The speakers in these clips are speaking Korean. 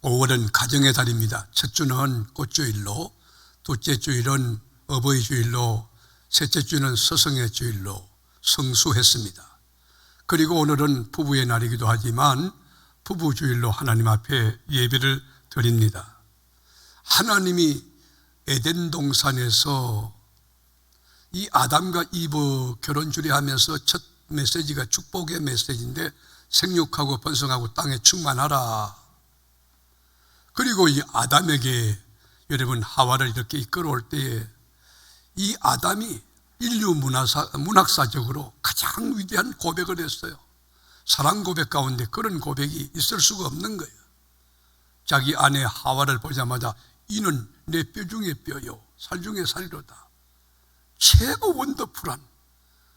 5월은 가정의 달입니다. 첫 주는 꽃주일로, 둘째 주일은 어버이 주일로, 셋째 주는 스승의 주일로 성수했습니다. 그리고 오늘은 부부의 날이기도 하지만 부부 주일로 하나님 앞에 예배를 드립니다. 하나님이 에덴 동산에서 이 아담과 이브 결혼 주례하면서 첫 메시지가 축복의 메시지인데, 생육하고 번성하고 땅에 충만하라. 그리고 이 아담에게 여러분 하와를 이렇게 이끌어올 때에 이 아담이 인류 문학사적으로 가장 위대한 고백을 했어요. 사랑 고백 가운데 그런 고백이 있을 수가 없는 거예요. 자기 아내 하와를 보자마자 이는 내 뼈 중에 뼈요 살 중에 살이로다. 최고 원더풀한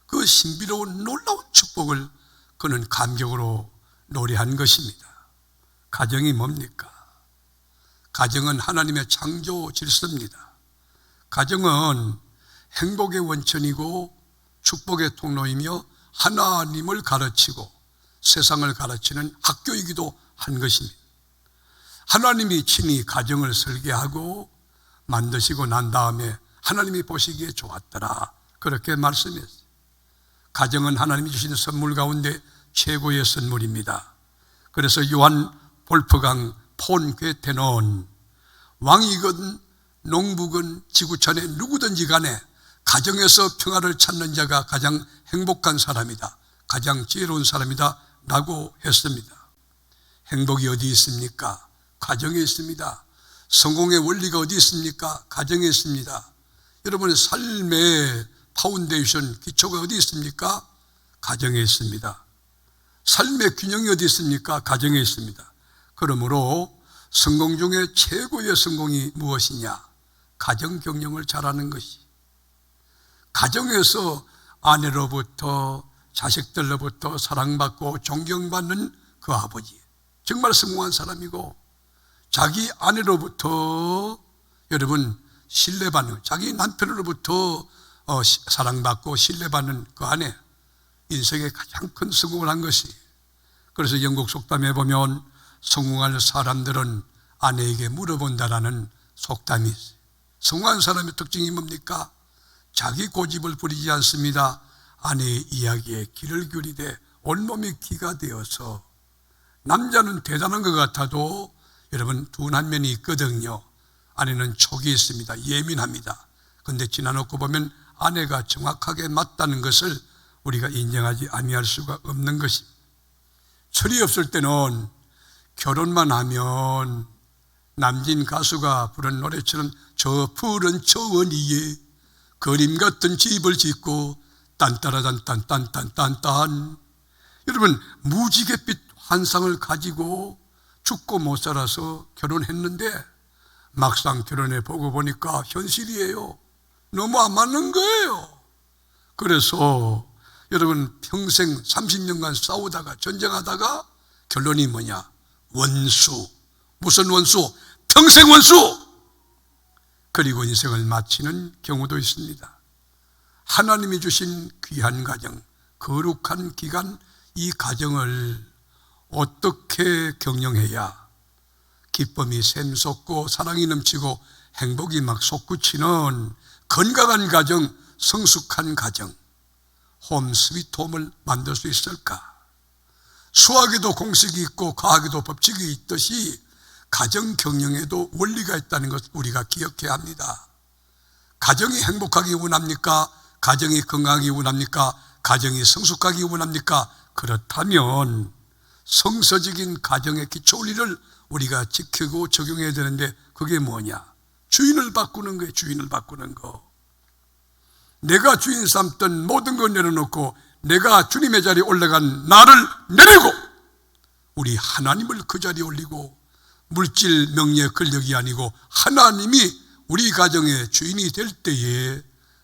그 신비로운 놀라운 축복을 그는 감격으로 노래한 것입니다. 가정이 뭡니까? 가정은 하나님의 창조 질서입니다. 가정은 행복의 원천이고 축복의 통로이며 하나님을 가르치고 세상을 가르치는 학교이기도 한 것입니다. 하나님이 친히 가정을 설계하고 만드시고 난 다음에 하나님이 보시기에 좋았더라, 그렇게 말씀했어요. 가정은 하나님이 주신 선물 가운데 최고의 선물입니다. 그래서 요한 볼프강 폰 괴테는 왕이건 농부건 지구촌에 누구든지 간에 가정에서 평화를 찾는 자가 가장 행복한 사람이다, 가장 지혜로운 사람이다 라고 했습니다. 행복이 어디 있습니까? 가정에 있습니다. 성공의 원리가 어디 있습니까? 가정에 있습니다. 여러분의 삶의 파운데이션, 기초가 어디 있습니까? 가정에 있습니다. 삶의 균형이 어디 있습니까? 가정에 있습니다. 그러므로 성공 중에 최고의 성공이 무엇이냐? 가정 경영을 잘하는 것이. 가정에서 아내로부터 자식들로부터 사랑받고 존경받는 그 아버지, 정말 성공한 사람이고, 자기 아내로부터 여러분 신뢰받는, 자기 남편으로부터 사랑받고 신뢰받는 그 아내, 인생의 가장 큰 성공을 한 것이. 그래서 영국 속담에 보면 성공할 사람들은 아내에게 물어본다라는 속담이 있어요. 성공한 사람의 특징이 뭡니까? 자기 고집을 부리지 않습니다. 아내의 이야기에 귀를 기울이되 온몸이 귀가 되어서, 남자는 대단한 것 같아도 여러분 둔 한 면이 있거든요. 아내는 촉이 있습니다. 예민합니다. 그런데 지나놓고 보면 아내가 정확하게 맞다는 것을 우리가 인정하지 아니할 수가 없는 것입니다. 철이 없을 때는 결혼만 하면 남진 가수가 부른 노래처럼 저 푸른 초원 위에 그림 같은 집을 짓고 딴따라단딴딴딴딴딴, 여러분 무지갯빛 환상을 가지고 죽고 못 살아서 결혼했는데 막상 결혼해 보고 보니까 현실이에요. 너무 안 맞는 거예요. 그래서 여러분 평생 30년간 싸우다가 전쟁하다가 결론이 뭐냐? 원수. 무슨 원수? 평생 원수. 그리고 인생을 마치는 경우도 있습니다. 하나님이 주신 귀한 가정, 거룩한 기간, 이 가정을 어떻게 경영해야 기쁨이 샘솟고 사랑이 넘치고 행복이 막 솟구치는 건강한 가정, 성숙한 가정, 홈 스위트 홈을 만들 수 있을까? 수학에도 공식이 있고 과학에도 법칙이 있듯이 가정 경영에도 원리가 있다는 것을 우리가 기억해야 합니다. 가정이 행복하기 원합니까? 가정이 건강하기 원합니까? 가정이 성숙하기 원합니까? 그렇다면 성서적인 가정의 기초원리를 우리가 지키고 적용해야 되는데, 그게 뭐냐? 주인을 바꾸는 거예요. 주인을 바꾸는 거. 내가 주인 삼던 모든 걸 내려놓고 내가 주님의 자리에 올라간 나를 내리고 우리 하나님을 그 자리에 올리고, 물질 명예 권력이 아니고 하나님이 우리 가정의 주인이 될 때에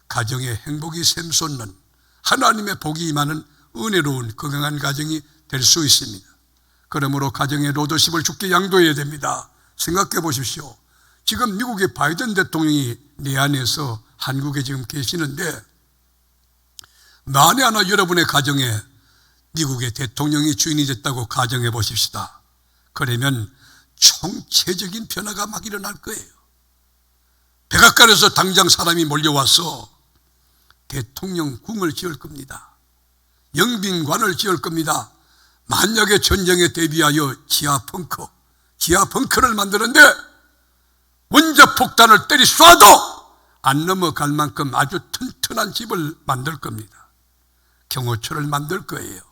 가정의 행복이 샘솟는, 하나님의 복이 임하는 은혜로운 건강한 가정이 될 수 있습니다. 그러므로 가정의 리더십을 주께 양도해야 됩니다. 생각해 보십시오. 지금 미국의 바이든 대통령이 내 안에서 한국에 지금 계시는데, 만에 하나 여러분의 가정에 미국의 대통령이 주인이 됐다고 가정해 보십시다. 그러면 총체적인 변화가 막 일어날 거예요. 백악관에서 당장 사람이 몰려와서 대통령궁을 지을 겁니다. 영빈관을 지을 겁니다. 만약에 전쟁에 대비하여 지하 벙커를 만드는데 원자 폭탄을 때리 쏴도 안 넘어갈 만큼 아주 튼튼한 집을 만들 겁니다. 경호처를 만들 거예요.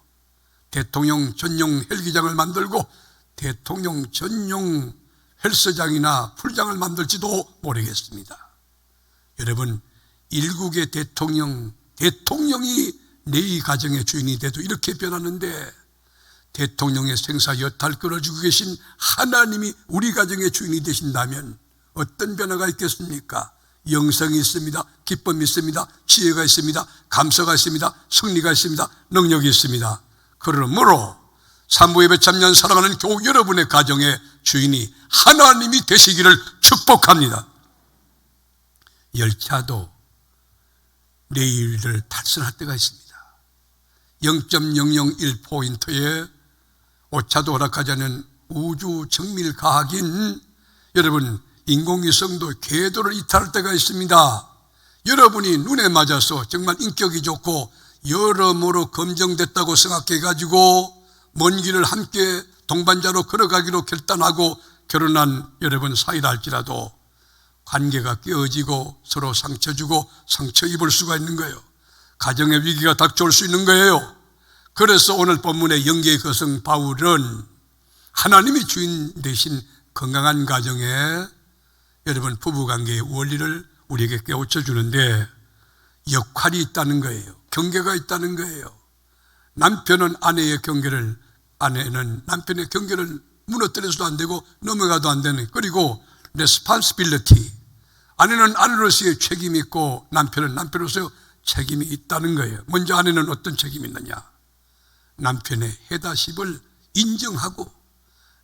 대통령 전용 헬기장을 만들고 대통령 전용 헬스장이나 풀장을 만들지도 모르겠습니다. 여러분, 일국의 대통령이 내 가정의 주인이 돼도 이렇게 변하는데, 대통령의 생사 여탈 끌어주고 계신 하나님이 우리 가정의 주인이 되신다면 어떤 변화가 있겠습니까? 영성이 있습니다. 기쁨이 있습니다. 지혜가 있습니다. 감사가 있습니다. 승리가 있습니다. 능력이 있습니다. 그러므로 산부예배 참여한 사랑하는 교우 여러분의 가정의 주인이 하나님이 되시기를 축복합니다. 열차도 내일을 탈선할 때가 있습니다. 0.001포인트에 오차도 허락하지 않은 우주 정밀 과학인 여러분 인공위성도 궤도를 이탈할 때가 있습니다. 여러분이 눈에 맞아서 정말 인격이 좋고 여러모로 검증됐다고 생각해가지고 먼 길을 함께 동반자로 걸어가기로 결단하고 결혼한 여러분 사이라 할지라도 관계가 깨어지고 서로 상처 주고 상처 입을 수가 있는 거예요. 가정의 위기가 닥쳐올 수 있는 거예요. 그래서 오늘 본문의 영계의 거성 바울은 하나님이 주인 되신 건강한 가정에 여러분 부부관계의 원리를 우리에게 깨우쳐 주는데 역할이 있다는 거예요. 경계가 있다는 거예요. 남편은 아내의 경계를, 아내는 남편의 경계를 무너뜨려서도 안 되고 넘어가도 안 되는, 그리고 responsibility, 아내는 아내로서의 책임이 있고 남편은 남편으로서의 책임이 있다는 거예요. 먼저 아내는 어떤 책임이 있느냐? 남편의 헤다십을 인정하고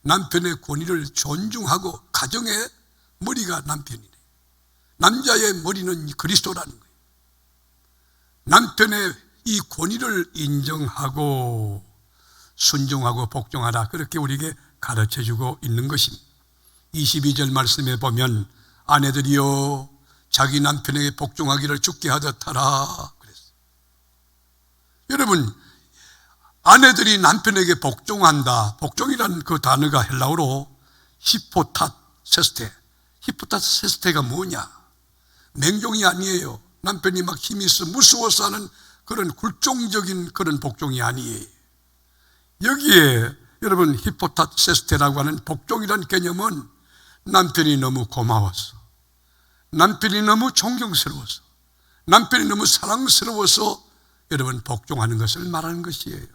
남편의 권위를 존중하고, 가정의 머리가 남편이네. 남자의 머리는 그리스도라는 거예요. 남편의 이 권위를 인정하고 순종하고 복종하라, 그렇게 우리에게 가르쳐주고 있는 것입니다. 22절 말씀에 보면 아내들이여 자기 남편에게 복종하기를 주께 하듯 하라 그랬어요. 여러분, 아내들이 남편에게 복종한다. 복종이라는 그 단어가 헬라어로 히포타세스테가 뭐냐? 맹종이 아니에요. 남편이 막 힘이 있어 무서워서 하는 그런 굴종적인 그런 복종이 아니에요. 여기에 여러분 히포타세스테라고 하는 복종이라는 개념은 남편이 너무 고마워서, 남편이 너무 존경스러워서, 남편이 너무 사랑스러워서 여러분 복종하는 것을 말하는 것이에요.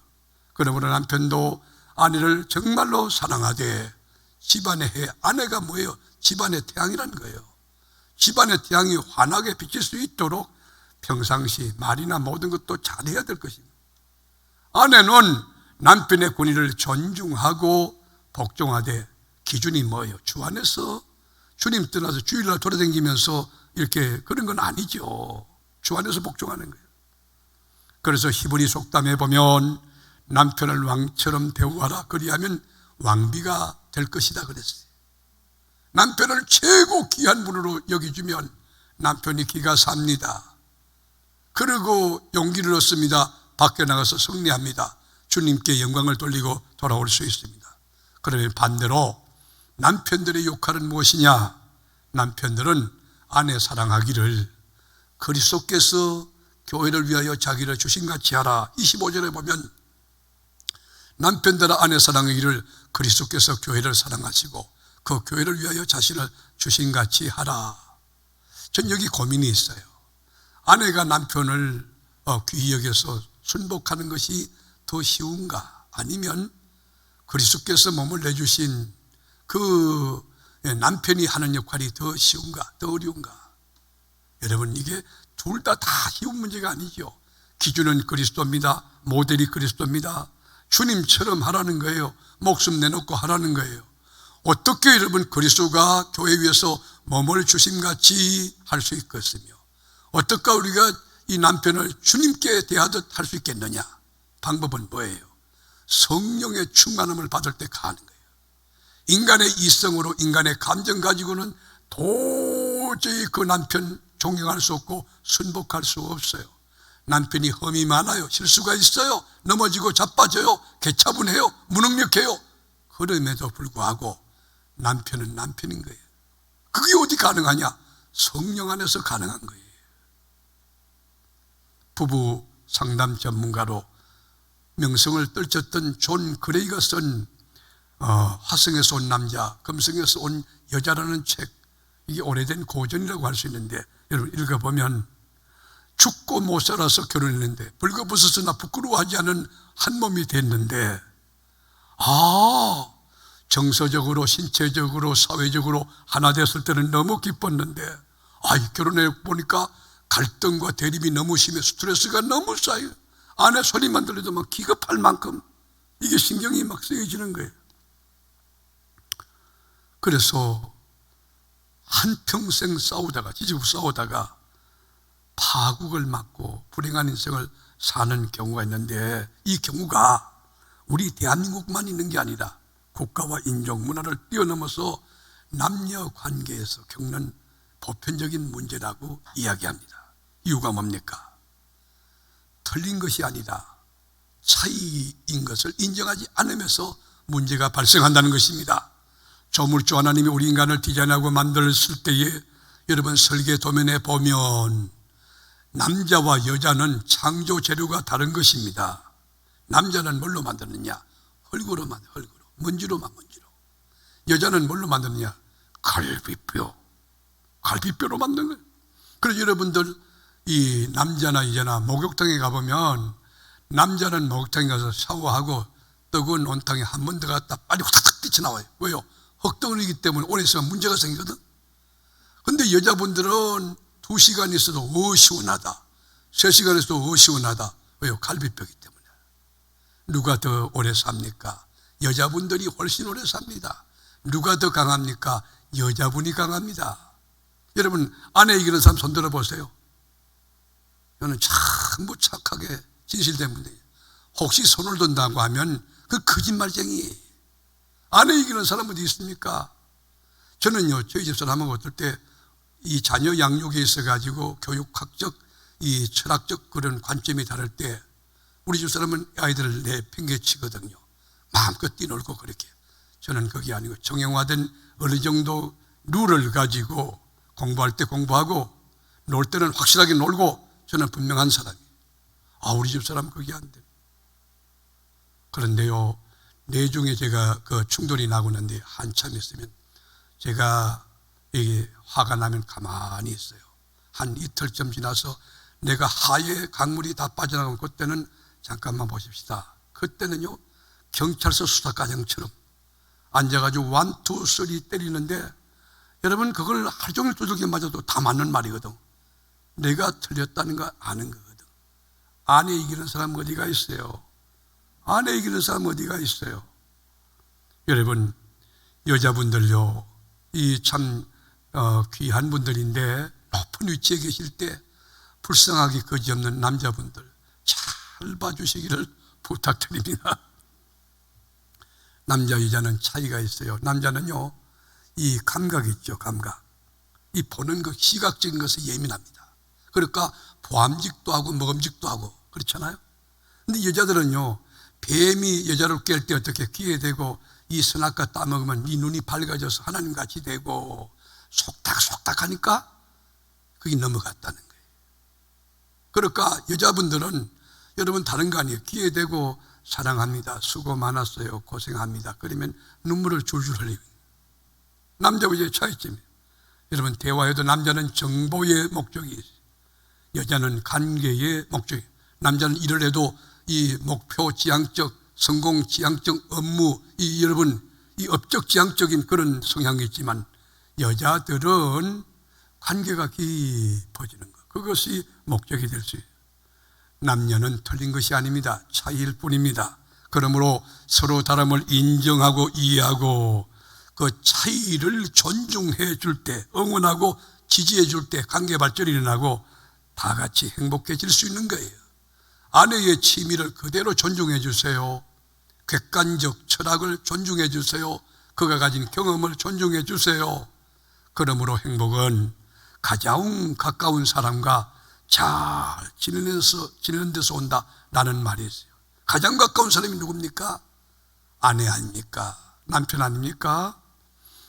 그러므로 남편도 아내를 정말로 사랑하되 집안의 아내가 뭐예요? 집안의 태양이라는 거예요. 집안의 태양이 환하게 비칠 수 있도록 평상시 말이나 모든 것도 잘해야 될 것입니다. 아내는 남편의 권위를 존중하고 복종하되 기준이 뭐예요? 주 안에서 주님 떠나서 주일날 돌아다니면서 이렇게 그런 건 아니죠. 주 안에서 복종하는 거예요. 그래서 히브리 속담에 보면 남편을 왕처럼 대우하라, 그리하면 왕비가 될 것이다 그랬어요. 남편을 최고 귀한 분으로 여기주면 남편이 기가 삽니다. 그리고 용기를 얻습니다. 밖에 나가서 승리합니다. 주님께 영광을 돌리고 돌아올 수 있습니다. 그러면 반대로 남편들의 역할은 무엇이냐? 남편들은 아내 사랑하기를 그리스도께서 교회를 위하여 자기를 주신같이 하라. 25절에 보면 남편들아 아내 사랑하기를 그리스도께서 교회를 사랑하시고 그 교회를 위하여 자신을 주신같이 하라. 전 여기 고민이 있어요. 아내가 남편을 귀히 여겨서 순복하는 것이 더 쉬운가? 아니면 그리스도께서 몸을 내주신 그 남편이 하는 역할이 더 쉬운가? 더 어려운가? 여러분, 이게 둘 다 쉬운 문제가 아니죠. 기준은 그리스도입니다. 모델이 그리스도입니다. 주님처럼 하라는 거예요. 목숨 내놓고 하라는 거예요. 어떻게 여러분 그리스도가 교회 위에서 몸을 주심같이 할 수 있겠으며, 어떻게 우리가 이 남편을 주님께 대하듯 할 수 있겠느냐? 방법은 뭐예요? 성령의 충만함을 받을 때 가는 거예요. 인간의 이성으로 인간의 감정 가지고는 도저히 그 남편 존경할 수 없고 순복할 수 없어요. 남편이 험이 많아요. 실수가 있어요. 넘어지고 자빠져요. 개차분해요. 무능력해요. 그럼에도 불구하고 남편은 남편인 거예요. 그게 어디 가능하냐? 성령 안에서 가능한 거예요. 부부 상담 전문가로 명성을 떨쳤던 존 그레이가 쓴 화성에서 온 남자, 금성에서 온 여자라는 책, 이게 오래된 고전이라고 할 수 있는데 여러분 읽어보면 죽고 못 살아서 결혼했는데 벌거벗어서나 부끄러워하지 않은 한 몸이 됐는데 정서적으로 신체적으로 사회적으로 하나 됐을 때는 너무 기뻤는데 결혼해 보니까 갈등과 대립이 너무 심해 스트레스가 너무 쌓여 아내 소리만 들려도 막 기겁할 만큼 이게 신경이 막 쓰여지는 거예요. 그래서 한평생 싸우다가 지지고 싸우다가 파국을 맞고 불행한 인생을 사는 경우가 있는데 이 경우가 우리 대한민국만 있는 게 아니라 국가와 인종, 문화를 뛰어넘어서 남녀 관계에서 겪는 보편적인 문제라고 이야기합니다. 이유가 뭡니까? 틀린 것이 아니라 차이인 것을 인정하지 않으면서 문제가 발생한다는 것입니다. 조물주 하나님이 우리 인간을 디자인하고 만들었을 때에 여러분 설계 도면에 보면 남자와 여자는 창조 재료가 다른 것입니다. 남자는 뭘로 만드느냐? 흙으로 만들어, 흙으로. 먼지로. 여자는 뭘로 만드느냐? 갈비뼈로 만든 거예요. 그래서 여러분들 이 남자나 여자나 목욕탕에 가보면 남자는 목욕탕에 가서 샤워하고 뜨거운 온탕에 한 번 들어갔다 빨리 후다닥 뛰쳐나와요. 왜요? 흙덩어리이기 때문에 오래 있으면 문제가 생기거든. 근데 여자분들은 2시간 있어도 시원하다. 3시간 있어도 시원하다. 왜요? 갈비뼈이기 때문에. 누가 더 오래 삽니까? 여자분들이 훨씬 오래 삽니다. 누가 더 강합니까? 여자분이 강합니다. 여러분 아내 이기는 사람 손 들어보세요. 저는 전부 착하게 진실된 분이에요. 혹시 손을 든다고 하면 그 거짓말쟁이. 아내 이기는 사람 어디 있습니까? 저는요 저희 집사람하고 어떨 때 이 자녀 양육에 있어가지고 교육학적 이 철학적 그런 관점이 다를 때 우리 집사람은 아이들을 내팽개치거든요. 마음껏 뛰놀고 그렇게. 저는 그게 아니고 정형화된 어느 정도 룰을 가지고 공부할 때 공부하고 놀 때는 확실하게 놀고 저는 분명한 사람이에요. 우리 집사람 그게 안 돼요. 그런데요 내중에 제가 그 충돌이 나고 난데 한참 있으면 제가 이게 화가 나면 가만히 있어요. 한 이틀쯤 지나서 내가 하에 강물이 다 빠져나가면 그때는 잠깐만 보십시다. 그때는요 경찰서 수사과장처럼 앉아가지고 1, 2, 3 때리는데 여러분 그걸 하루 종일 두들겨 맞아도 다 맞는 말이거든. 내가 틀렸다는 거 아는 거거든. 아내 이기는 사람 어디가 있어요? 아내 이기는 사람 어디가 있어요? 여러분 여자분들요 이 참 귀한 분들인데 높은 위치에 계실 때 불쌍하기 그지없는 남자분들 잘 봐주시기를 부탁드립니다. 남자 여자는 차이가 있어요. 남자는요 이 감각이 있죠. 감각. 이 보는 것 시각적인 것에 예민합니다. 그러니까 보암직도 하고 먹음직도 하고 그렇잖아요. 근데 여자들은요 뱀이 여자를 깰 때 어떻게 귀에 대고 이 선악과 따먹으면 이 눈이 밝아져서 하나님같이 되고 속닥속닥 하니까 그게 넘어갔다는 거예요. 그러니까 여자분들은 여러분 다른 거 아니에요. 귀에 대고 사랑합니다. 수고 많았어요. 고생합니다. 그러면 눈물을 줄줄 흘려요. 남자와 여자의 차이점이에요. 여러분 대화에도 남자는 정보의 목적이 있어요. 여자는 관계의 목적이에요. 남자는 일을 해도 이 목표 지향적 성공 지향적 업무 여러분 이 업적 지향적인 그런 성향이 있지만 여자들은 관계가 깊어지는 것 그것이 목적이 될 수 있어요. 남녀는 틀린 것이 아닙니다. 차이일 뿐입니다. 그러므로 서로 다름을 인정하고 이해하고 그 차이를 존중해 줄 때 응원하고 지지해 줄 때 관계 발전이 일어나고 다 같이 행복해질 수 있는 거예요. 아내의 취미를 그대로 존중해 주세요. 객관적 철학을 존중해 주세요. 그가 가진 경험을 존중해 주세요. 그러므로 행복은 가장 가까운 사람과 잘 지내는 데서 온다라는 말이 있어요. 가장 가까운 사람이 누굽니까? 아내 아닙니까? 남편 아닙니까?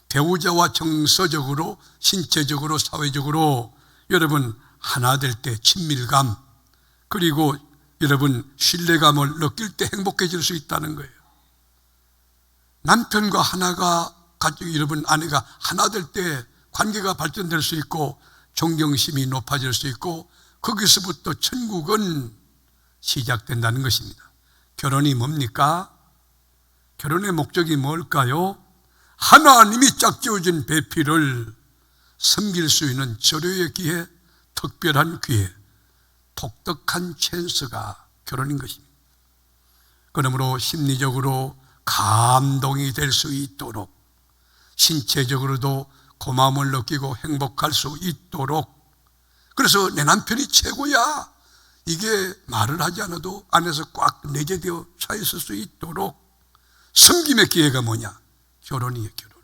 배우자와 정서적으로, 신체적으로, 사회적으로 여러분 하나 될 때 친밀감, 그리고 여러분 신뢰감을 느낄 때 행복해질 수 있다는 거예요. 남편과 하나가 가지고 여러분 아내가 하나 될 때 관계가 발전될 수 있고 존경심이 높아질 수 있고 거기서부터 천국은 시작된다는 것입니다. 결혼이 뭡니까? 결혼의 목적이 뭘까요? 하나님이 짝지어진 배필을 섬길 수 있는 절호의 기회, 특별한 기회, 독특한 찬스가 결혼인 것입니다. 그러므로 심리적으로 감동이 될 수 있도록, 신체적으로도 고마움을 느끼고 행복할 수 있도록, 그래서 내 남편이 최고야, 이게 말을 하지 않아도 안에서 꽉 내재되어 차 있을 수 있도록 섬김의 기회가 뭐냐? 결혼이에요. 결혼.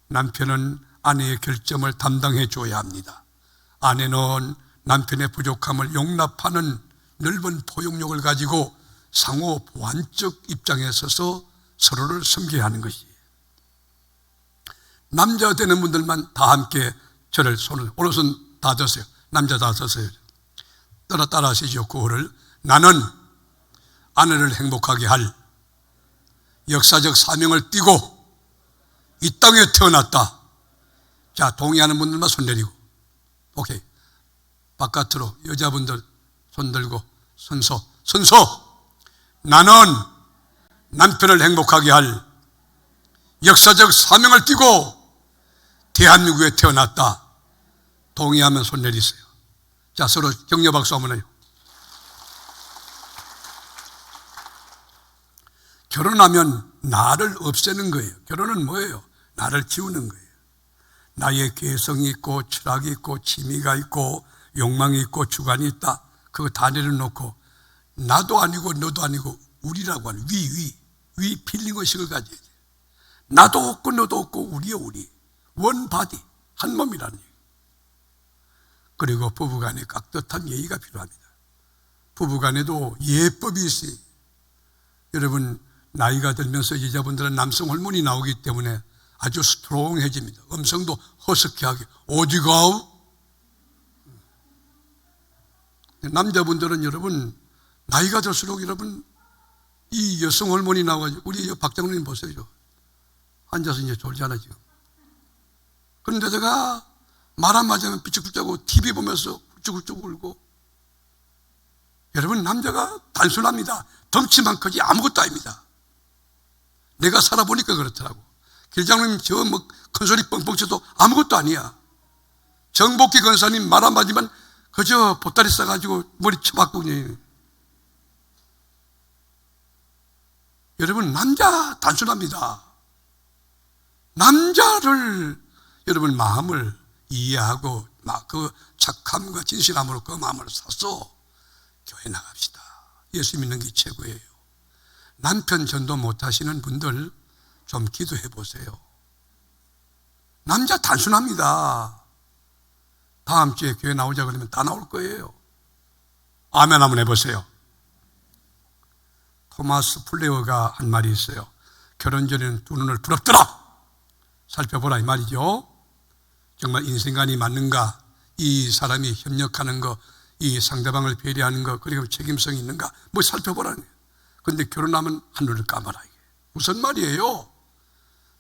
남편은 아내의 결점을 담당해 줘야 합니다. 아내는 남편의 부족함을 용납하는 넓은 포용력을 가지고 상호 보완적 입장에 서서 서로를 섬겨야 하는 것이에요. 남자 되는 분들만 다 함께 저를 손을 오른손 다 드세요. 남자 다 드세요. 따라 하시죠. 구호를. 나는 아내를 행복하게 할 역사적 사명을 띠고 이 땅에 태어났다. 자, 동의하는 분들만 손 내리고. 오케이. 바깥으로 여자분들 손 들고 선서. 나는 남편을 행복하게 할 역사적 사명을 띠고 대한민국에 태어났다. 동의하면 손 내리세요. 자, 서로 격려 박수 한번 해요. 결혼하면 나를 없애는 거예요. 결혼은 뭐예요? 나를 지우는 거예요. 나의 개성이 있고 철학이 있고 취미가 있고 욕망이 있고 주관이 있다. 그거 다 내려놓고 나도 아니고 너도 아니고 우리라고 하는 위 필링의식을 가져야 돼. 나도 없고 너도 없고 우리요 우리. 원바디, 한 몸이라는 얘기. 그리고 부부간에 깍듯한 예의가 필요합니다. 부부간에도 예법이 있어요. 여러분 나이가 들면서 여자분들은 남성 호르몬이 나오기 때문에 아주 스트롱해집니다. 음성도 허스키하게 오디가우. 남자분들은 여러분 나이가 들수록 여러분 이 여성 호르몬이 나와가지고 우리 박장로님 보세요. 앉아서 이제 졸잖아 지금. 그런데 제가 말 한마디 하면 삐죽삐죽하고 TV 보면서 훌쩍훌쩍 울고. 여러분 남자가 단순합니다. 덩치만 크지 아무것도 아닙니다. 내가 살아보니까 그렇더라고. 길장로님 저 뭐 큰소리 뻥뻥 쳐도 아무것도 아니야. 정복기 권사님 말 한마디만 그저 보따리 싸가지고 머리 쳐박고 그냥. 여러분 남자 단순합니다. 남자를 여러분 마음을 이해하고 그 착함과 진실함으로 그 마음을 사서 교회 나갑시다. 예수 믿는 게 최고예요. 남편 전도 못하시는 분들 좀 기도해 보세요. 남자 단순합니다. 다음 주에 교회 나오자 그러면 다 나올 거예요. 아멘 한번 해보세요. 토마스 플레어가 한 말이 있어요. 결혼 전에는 두 눈을 부릅뜨라 살펴보라 이 말이죠. 정말 인생관이 맞는가, 이 사람이 협력하는 거, 이 상대방을 배려하는 거, 그리고 책임성이 있는가 뭐 살펴보라는 거예요. 그런데 결혼하면 한눈을 감아라. 이게 무슨 말이에요?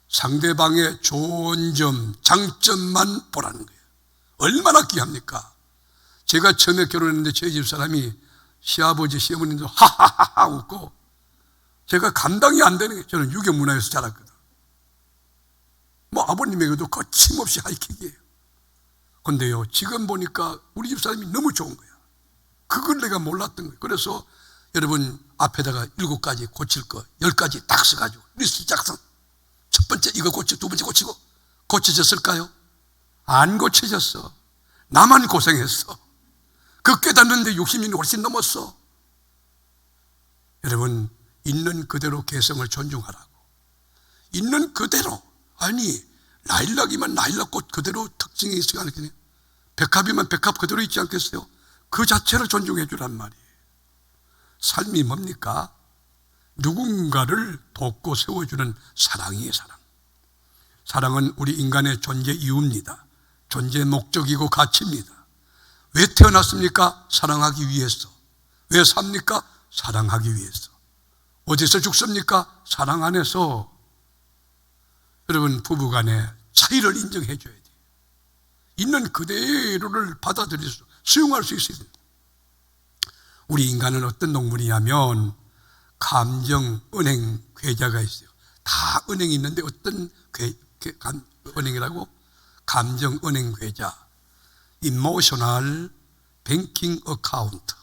상대방의 좋은 점, 장점만 보라는 거예요. 얼마나 귀합니까? 제가 처음에 결혼했는데 저희 집 사람이 시아버지, 시어머님도 하하하하 웃고 제가 감당이 안 되는 게 저는 유교문화에서 자랐거든. 뭐 아버님에게도 거침없이 하이킥이에요. 근데요 지금 보니까 우리 집 사람이 너무 좋은 거야. 그걸 내가 몰랐던 거예요. 그래서 여러분 앞에다가 7가지 고칠 거 10가지 딱 써가지고 리스트 작성. 첫 번째 이거 고치고 두 번째 고치고. 고쳐졌을까요? 안 고쳐졌어. 나만 고생했어. 그 깨닫는데 60년이 훨씬 넘었어. 여러분 있는 그대로 개성을 존중하라고. 있는 그대로. 아니, 라일락이면 라일락꽃 그대로 특징이 있지 않겠네요. 백합이면 백합 그대로 있지 않겠어요? 그 자체를 존중해 주란 말이에요. 삶이 뭡니까? 누군가를 돕고 세워주는 사랑이에요, 사랑. 사랑은 우리 인간의 존재 이유입니다. 존재 목적이고 가치입니다. 왜 태어났습니까? 사랑하기 위해서. 왜 삽니까? 사랑하기 위해서. 어디서 죽습니까? 사랑 안에서. 여러분, 부부간의 차이를 인정해 줘야 돼요. 있는 그대로를 받아들일 수, 수용할 수 있어야 됩니다. 우리 인간은 어떤 동물이냐면 감정, 은행, 괴자가 있어요. 다 은행이 있는데 어떤 은행이라고? 감정, 은행, 괴자. Emotional Banking Account.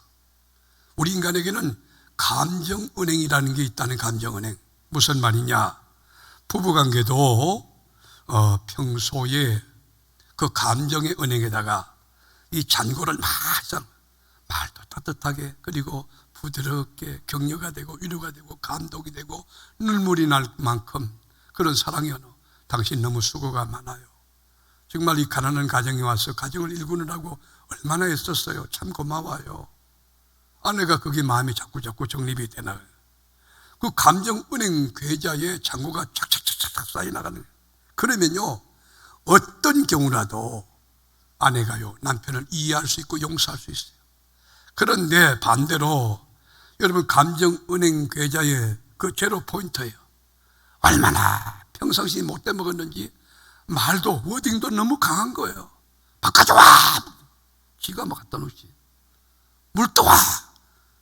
우리 인간에게는 감정, 은행이라는 게 있다는 감정은행. 무슨 말이냐? 부부관계도 평소에 그 감정의 은행에다가 이 잔고를 말도 따뜻하게, 그리고 부드럽게 격려가 되고 위로가 되고 감동이 되고 눈물이 날 만큼 그런 사랑의 언어. 당신 너무 수고가 많아요. 정말 이 가난한 가정에 와서 가정을 일구느라고 얼마나 애썼어요. 참 고마워요. 아내가 그게 마음이 자꾸 정립이 되나. 그 감정 은행 계좌에 잔고가 착착착착 쌓여 나가는 거예요. 그러면요, 어떤 경우라도 아내가요, 남편을 이해할 수 있고 용서할 수 있어요. 그런데 반대로 여러분, 감정 은행 계좌에 그 제로 포인트예요. 얼마나 평상시 못돼 먹었는지 말도 워딩도 너무 강한 거예요. 밥 가져와! 지가 막 갖다 놓지. 물 떠와!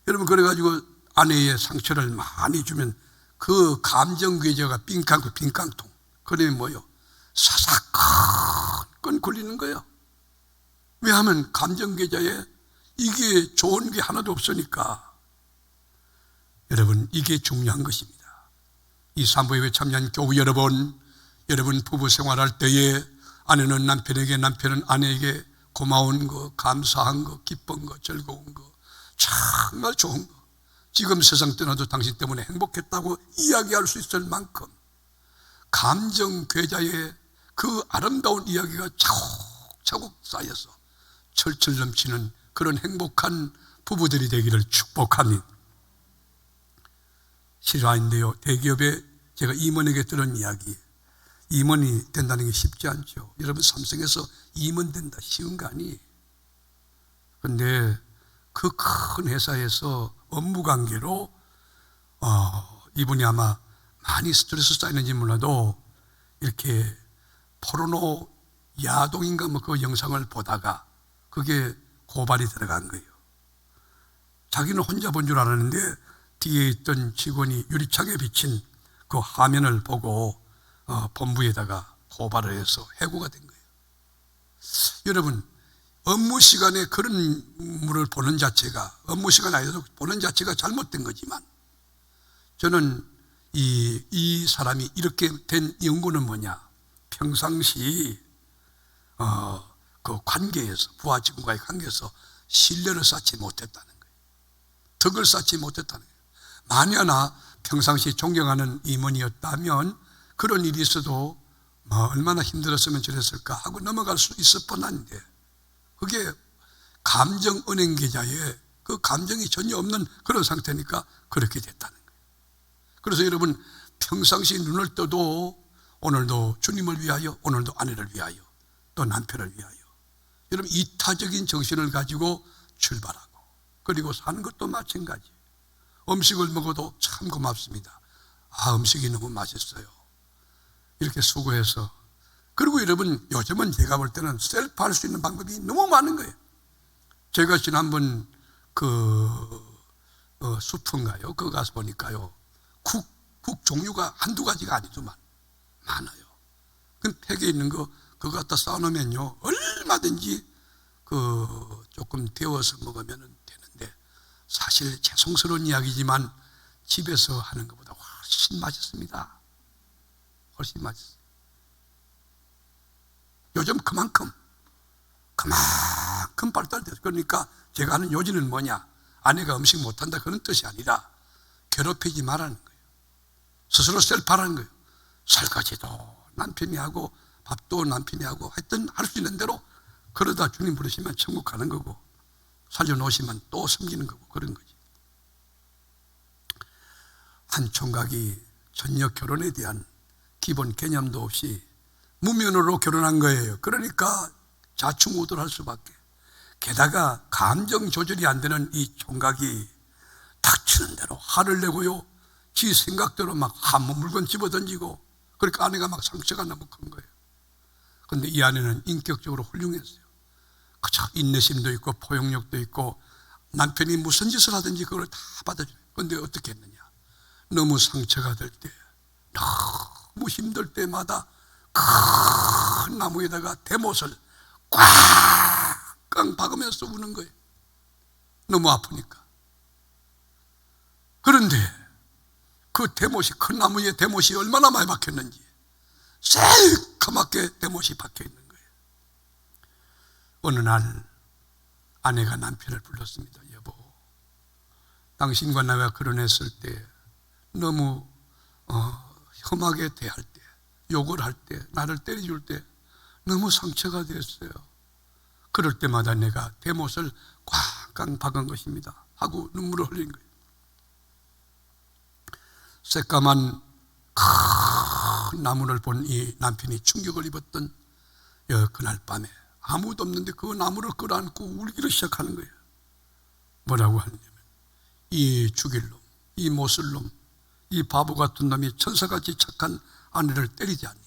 여러분, 그래가지고 아내의 상처를 많이 주면 그 감정 계좌가 빈깡통. 그러면 뭐요? 사사건 굴리는 거예요. 왜냐하면 감정 계좌에 이게 좋은 게 하나도 없으니까. 여러분, 이게 중요한 것입니다. 이 산부예배 참여한 교우 여러분 부부 생활할 때에 아내는 남편에게, 남편은 아내에게 고마운 거, 감사한 거, 기쁜 거, 즐거운 거, 정말 좋은 거, 지금 세상 떠나도 당신 때문에 행복했다고 이야기할 수 있을 만큼 감정 계좌에 그 아름다운 이야기가 차곡차곡 쌓여서 철철 넘치는 그런 행복한 부부들이 되기를 축복합니다. 실화인데요, 대기업에 제가 임원에게 들은 이야기, 임원이 된다는 게 쉽지 않죠. 여러분, 삼성에서 임원 된다 쉬운 거 아니에요. 그런데 그 큰 회사에서 업무 관계로 이분이 아마 많이 스트레스 쌓이는지 몰라도 이렇게 포르노 야동인가 뭐 그 영상을 보다가 그게 고발이 들어간 거예요. 자기는 혼자 본 줄 알았는데 뒤에 있던 직원이 유리창에 비친 그 화면을 보고 본부에다가 고발을 해서 해고가 된 거예요. 여러분, 업무 시간에 그런 물을 보는 자체가, 업무 시간 아니어도 보는 자체가 잘못된 거지만, 저는 이 사람이 이렇게 된 연구는 뭐냐? 평상시 그 관계에서, 부하 직원과의 관계에서 신뢰를 쌓지 못했다는 거예요. 덕을 쌓지 못했다는 거예요. 만약에 평상시 존경하는 임원이었다면 그런 일이 있어도 얼마나 힘들었으면 저랬을까 하고 넘어갈 수 있을 뻔한데, 그게 감정 은행 계좌에 그 감정이 전혀 없는 그런 상태니까 그렇게 됐다는 거예요. 그래서 여러분, 평상시 눈을 떠도 오늘도 주님을 위하여, 오늘도 아내를 위하여, 또 남편을 위하여, 여러분, 이타적인 정신을 가지고 출발하고, 그리고 사는 것도 마찬가지. 음식을 먹어도 참 고맙습니다. 음식이 너무 맛있어요. 이렇게 수고해서. 그리고 여러분, 요즘은 제가 볼 때는 셀프 할 수 있는 방법이 너무 많은 거예요. 제가 지난번 수프인가요? 그거 가서 보니까요, 국 종류가 한두 가지가 아니지만 많아요. 그 팩에 있는 거 그거 갖다 쌓아놓으면요, 얼마든지 조금 데워서 먹으면 되는데, 사실 죄송스러운 이야기지만 집에서 하는 것보다 훨씬 맛있습니다. 훨씬 맛있어요. 요즘 그만큼 발달돼서. 그러니까 제가 하는 요지는 뭐냐? 아내가 음식 못한다 그런 뜻이 아니라 괴롭히지 말라는 거예요. 스스로 셀프하라는 거예요. 설거지도 남편이 하고 밥도 남편이 하고 하여튼 할 수 있는 대로 그러다 주님 부르시면 천국 가는 거고 살려놓으시면 또 섬기는 거고 그런 거지. 한 총각이 전혀 결혼에 대한 기본 개념도 없이 무면허로 결혼한 거예요. 그러니까 자충우돌할 수밖에. 게다가 감정 조절이 안 되는 이 총각이 닥치는 대로 화를 내고요, 지 생각대로 막 한몸 물건 집어던지고, 그러니까 아내가 막 상처가 너무 큰 거예요. 그런데 이 아내는 인격적으로 훌륭했어요. 그저 인내심도 있고 포용력도 있고 남편이 무슨 짓을 하든지 그걸 다 받아줘요. 그런데 어떻게 했느냐, 너무 상처가 될 때, 너무 힘들 때마다 큰 나무에다가 대못을 꽉 박으면서 우는 거예요. 너무 아프니까. 그런데 그 대못이, 큰 나무에 대못이 얼마나 많이 박혔는지 새까맣게 대못이 박혀 있는 거예요. 어느 날 아내가 남편을 불렀습니다. 여보, 당신과 나가 결혼했을 때 너무 험하게 대할 때, 욕을 할 때, 나를 때려줄 때 너무 상처가 됐어요. 그럴 때마다 내가 대못을 꽉꽉 박은 것입니다 하고 눈물을 흘린 거예요. 새까만 큰 나무를 본 이 남편이 충격을 입었던 그날 밤에 아무도 없는데 그 나무를 끌어안고 울기를 시작하는 거예요. 뭐라고 하냐면, 이 죽일 놈, 이 못쓸 놈, 이 바보 같은 놈이 천사같이 착한 아내를 때리지 않니?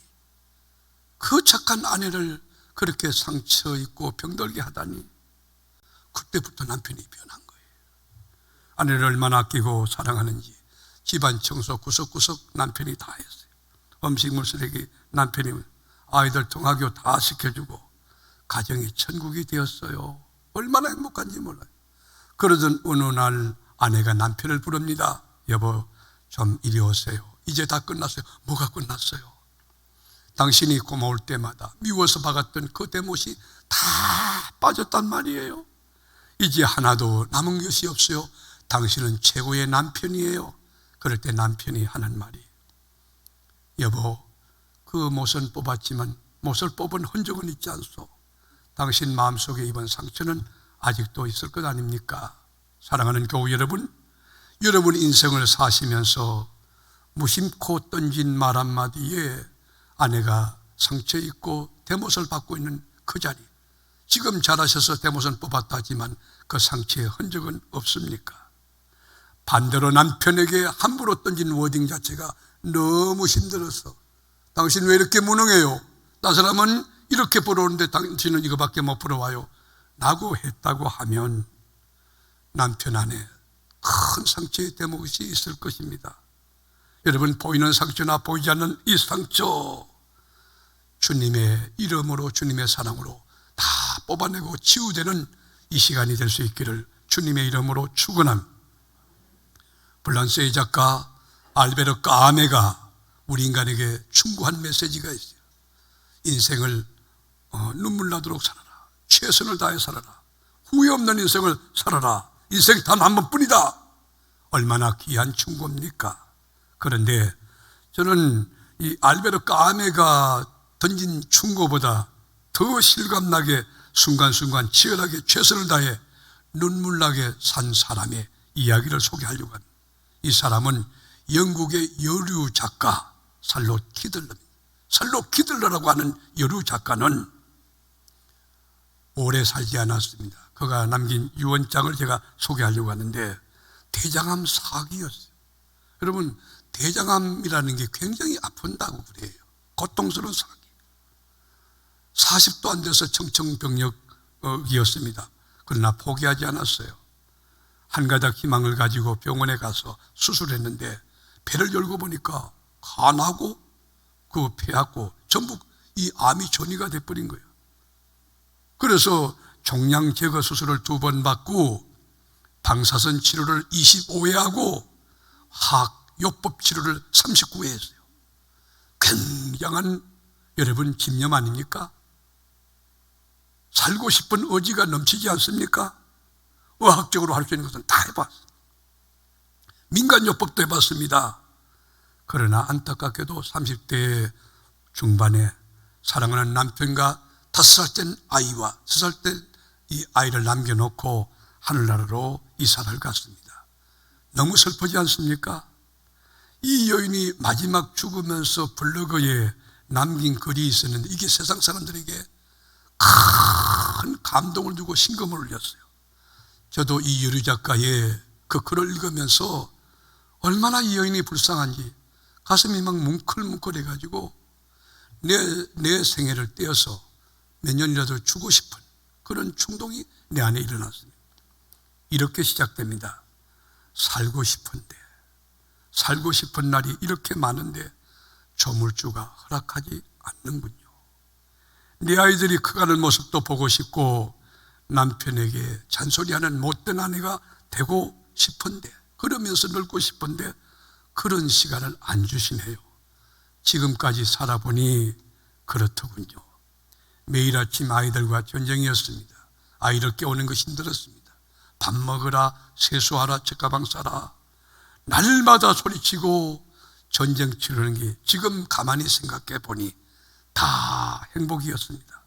그 착한 아내를 그렇게 상처 있고 병들게 하다니. 그때부터 남편이 변한 거예요. 아내를 얼마나 아끼고 사랑하는지 집안 청소 구석구석 남편이 다 했어요. 음식물 쓰레기 남편이, 아이들 통학교 다 시켜주고 가정이 천국이 되었어요. 얼마나 행복한지 몰라요. 그러던 어느 날 아내가 남편을 부릅니다. 여보, 좀 이리 오세요. 이제 다 끝났어요. 뭐가 끝났어요? 당신이 고마울 때마다 미워서 박았던 그 대못이 다 빠졌단 말이에요. 이제 하나도 남은 것이 없어요. 당신은 최고의 남편이에요. 그럴 때 남편이 하는 말이, 여보, 그 못은 뽑았지만 못을 뽑은 흔적은 있지 않소. 당신 마음속에 입은 상처는 아직도 있을 것 아닙니까? 사랑하는 교우 여러분, 여러분 인생을 사시면서 무심코 던진 말 한마디에 아내가 상처 있고 대못을 받고 있는 그 자리, 지금 잘하셔서 대못은 뽑았다 하지만 그 상처의 흔적은 없습니까? 반대로 남편에게 함부로 던진 워딩 자체가 너무 힘들어서, 당신 왜 이렇게 무능해요? 나 사람은 이렇게 벌어오는데 당신은 이거밖에 못 벌어와요 라고 했다고 하면 남편 안에 큰 상처의 대못이 있을 것입니다. 여러분, 보이는 상처나 보이지 않는 이 상처, 주님의 이름으로, 주님의 사랑으로 다 뽑아내고 치유되는 이 시간이 될 수 있기를 주님의 이름으로 축원합니다. 프랑스의 작가 알베르 까메가 우리 인간에게 충고한 메시지가 있어요. 인생을 눈물 나도록 살아라. 최선을 다해 살아라. 후회 없는 인생을 살아라. 인생 단 한 번뿐이다. 얼마나 귀한 충고입니까? 그런데 저는 이 알베르 까메가 던진 충고보다 더 실감나게 순간순간 치열하게 최선을 다해 눈물나게 산 사람의 이야기를 소개하려고 합니다. 이 사람은 영국의 여류 작가 살롯 키들러입니다. 살롯 키들러라고 하는 여류 작가는 오래 살지 않았습니다. 그가 남긴 유언장을 제가 소개하려고 하는데, 대장암 사기였어요. 여러분, 대장암이라는 게 굉장히 아픈다고 그래요. 고통스러운 사기. 40도 안 돼서 청청병력이었습니다. 그러나 포기하지 않았어요. 한 가닥 희망을 가지고 병원에 가서 수술했는데 배를 열고 보니까 간하고 그 폐하고 전부 이 암이 전이가 돼버린 거예요. 그래서 종양 제거 수술을 2번 받고 방사선 치료를 25회 하고 화학요법 치료를 39회 했어요. 굉장한 여러분 집념 아닙니까? 살고 싶은 의지가 넘치지 않습니까? 의학적으로 할 수 있는 것은 다 해봤어요. 민간요법도 해봤습니다. 그러나 안타깝게도 30대 중반에 사랑하는 남편과 5살 된 아이와 3살 된 이 아이를 남겨놓고 하늘나라로 이사를 갔습니다. 너무 슬프지 않습니까? 이 여인이 마지막 죽으면서 블로그에 남긴 글이 있었는데 이게 세상 사람들에게 큰 감동을 주고 심금을 울렸어요. 저도 이 여류 작가의 그 글을 읽으면서 얼마나 이 여인이 불쌍한지 가슴이 막 뭉클뭉클해가지고 내 생애를 떼어서 몇 년이라도 주고 싶은 그런 충동이 내 안에 일어났습니다. 이렇게 시작됩니다. 살고 싶은 날이 이렇게 많은데 조물주가 허락하지 않는군요. 내 아이들이 커가는 모습도 보고 싶고 남편에게 잔소리하는 못된 아내가 되고 싶은데 그러면서 늙고 싶은데 그런 시간을 안 주시네요. 지금까지 살아보니 그렇더군요. 매일 아침 아이들과 전쟁이었습니다. 아이를 깨우는 것이 힘들었습니다. 밥 먹으라, 세수하라, 책가방 싸라. 날마다 소리치고 전쟁 치르는 게 지금 가만히 생각해 보니 다 행복이었습니다.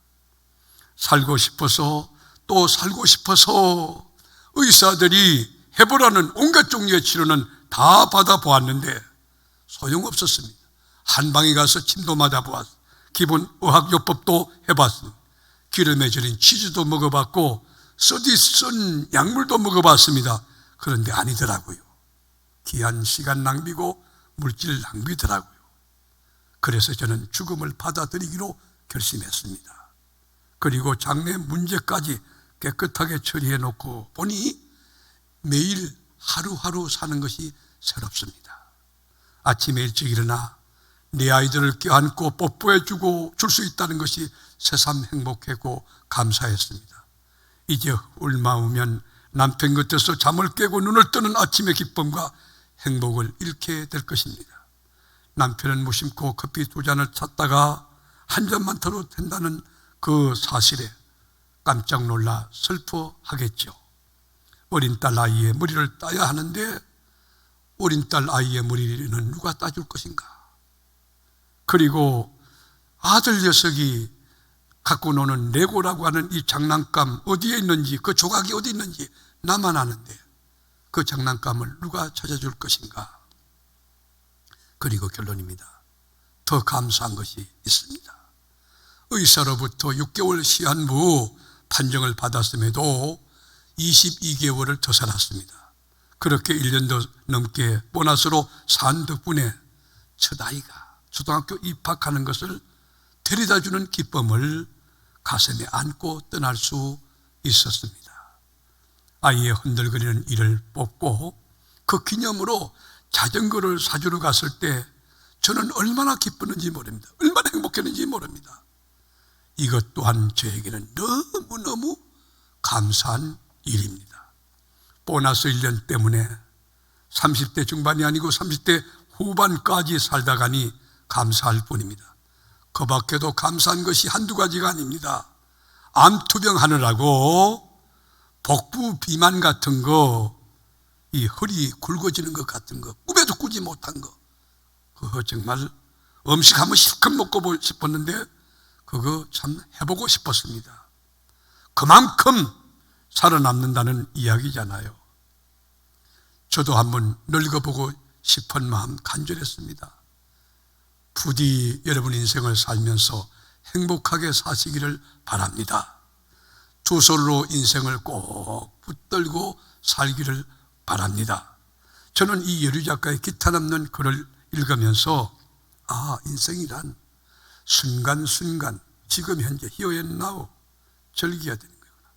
살고 싶어서 또 살고 싶어서 의사들이 해보라는 온갖 종류의 치료는 다 받아보았는데 소용없었습니다. 한방에 가서 침도 맞아보았습니다. 기본 의학요법도 해봤습니다. 기름에 절인 치즈도 먹어봤고 쓰디쓴 약물도 먹어봤습니다. 그런데 아니더라고요. 귀한 시간 낭비고 물질 낭비더라고요. 그래서 저는 죽음을 받아들이기로 결심했습니다. 그리고 장래 문제까지 깨끗하게 처리해 놓고 보니 매일 하루하루 사는 것이 새롭습니다. 아침에 일찍 일어나 내 아이들을 껴안고 뽀뽀해주고 줄 수 있다는 것이 새삼 행복했고 감사했습니다. 이제 얼마 후면 남편 곁에서 잠을 깨고 눈을 뜨는 아침의 기쁨과 행복을 잃게 될 것입니다. 남편은 무심코 커피 2잔을 찾다가 한 잔만 더도 된다는 그 사실에 깜짝 놀라 슬퍼하겠죠. 어린 딸 아이의 머리를 따야 하는데 어린 딸 아이의 머리는 누가 따줄 것인가? 그리고 아들 녀석이 갖고 노는 레고라고 하는 이 장난감 어디에 있는지, 그 조각이 어디 있는지 나만 아는데 그 장난감을 누가 찾아줄 것인가? 그리고 결론입니다. 더 감사한 것이 있습니다. 의사로부터 6개월 시한 후 판정을 받았음에도 22개월을 더 살았습니다. 그렇게 1년도 넘게 보너스로 산 덕분에 첫 아이가 초등학교 입학하는 것을 데려다주는 기쁨을 가슴에 안고 떠날 수 있었습니다. 아이의 흔들거리는 이를 뽑고 그 기념으로 자전거를 사주러 갔을 때 저는 얼마나 기뻤는지 모릅니다. 얼마나 행복했는지 모릅니다. 이것 또한 저에게는 너무너무 감사한 일입니다. 보너스 1년 때문에 30대 중반이 아니고 30대 후반까지 살다 가니 감사할 뿐입니다. 그 밖에도 감사한 것이 한두 가지가 아닙니다. 암투병 하느라고 복부 비만 같은 거, 이 허리 굵어지는 것 같은 거, 꿈에도 꾸지 못한 거, 그거 정말 음식 한번 실컷 먹고 싶었는데 그거 참 해보고 싶었습니다. 그만큼 살아남는다는 이야기잖아요. 저도 한번 늙어보고 싶은 마음 간절했습니다. 부디 여러분 인생을 살면서 행복하게 사시기를 바랍니다. 두 손으로 인생을 꼭 붙들고 살기를 바랍니다. 저는 이 여류 작가의 기타 남는 글을 읽으면서 인생이란 순간순간 지금 현재 here and now 즐겨야 되는 거구나.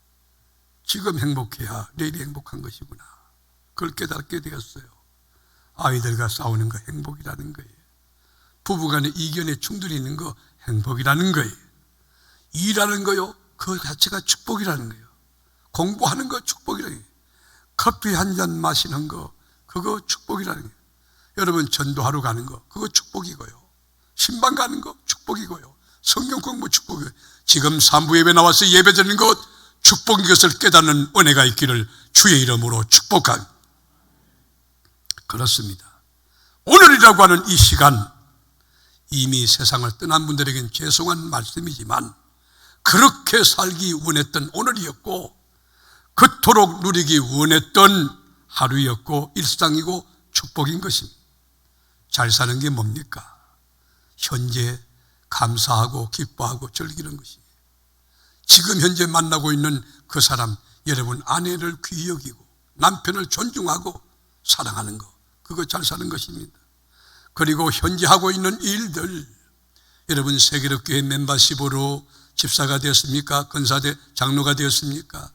지금 행복해야 내일이 행복한 것이구나. 그걸 깨닫게 되었어요. 아이들과 싸우는 거 행복이라는 거예요. 부부간의 이견에 충돌이 있는 거 행복이라는 거예요. 일하는 거요, 그 자체가 축복이라는 거예요. 공부하는 거 축복이라는 거예요. 커피 한 잔 마시는 거 그거 축복이라는 거예요. 여러분 전도하러 가는 거 그거 축복이고요. 신방 가는 거 축복이고요. 성경 공부 축복이고요. 지금 3부 예배 나와서 예배 드리는 것 축복인 것을 깨닫는 은혜가 있기를 주의 이름으로 축복합니다. 그렇습니다. 오늘이라고 하는 이 시간, 이미 세상을 떠난 분들에겐 죄송한 말씀이지만 그렇게 살기 원했던 오늘이었고 그토록 누리기 원했던 하루였고 일상이고 축복인 것입니다. 잘 사는 게 뭡니까? 현재 감사하고 기뻐하고 즐기는 것이에요. 지금 현재 만나고 있는 그 사람, 여러분 아내를 귀히 여기고 남편을 존중하고 사랑하는 거, 그거 잘 사는 것입니다. 그리고 현재 하고 있는 일들, 여러분 세계롭교회 멤버십으로 집사가 되었습니까? 건사대 장로가 되었습니까?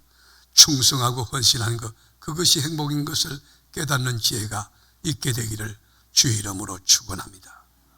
충성하고 헌신하는 것, 그것이 행복인 것을 깨닫는 지혜가 있게 되기를 주의 이름으로 축원합니다.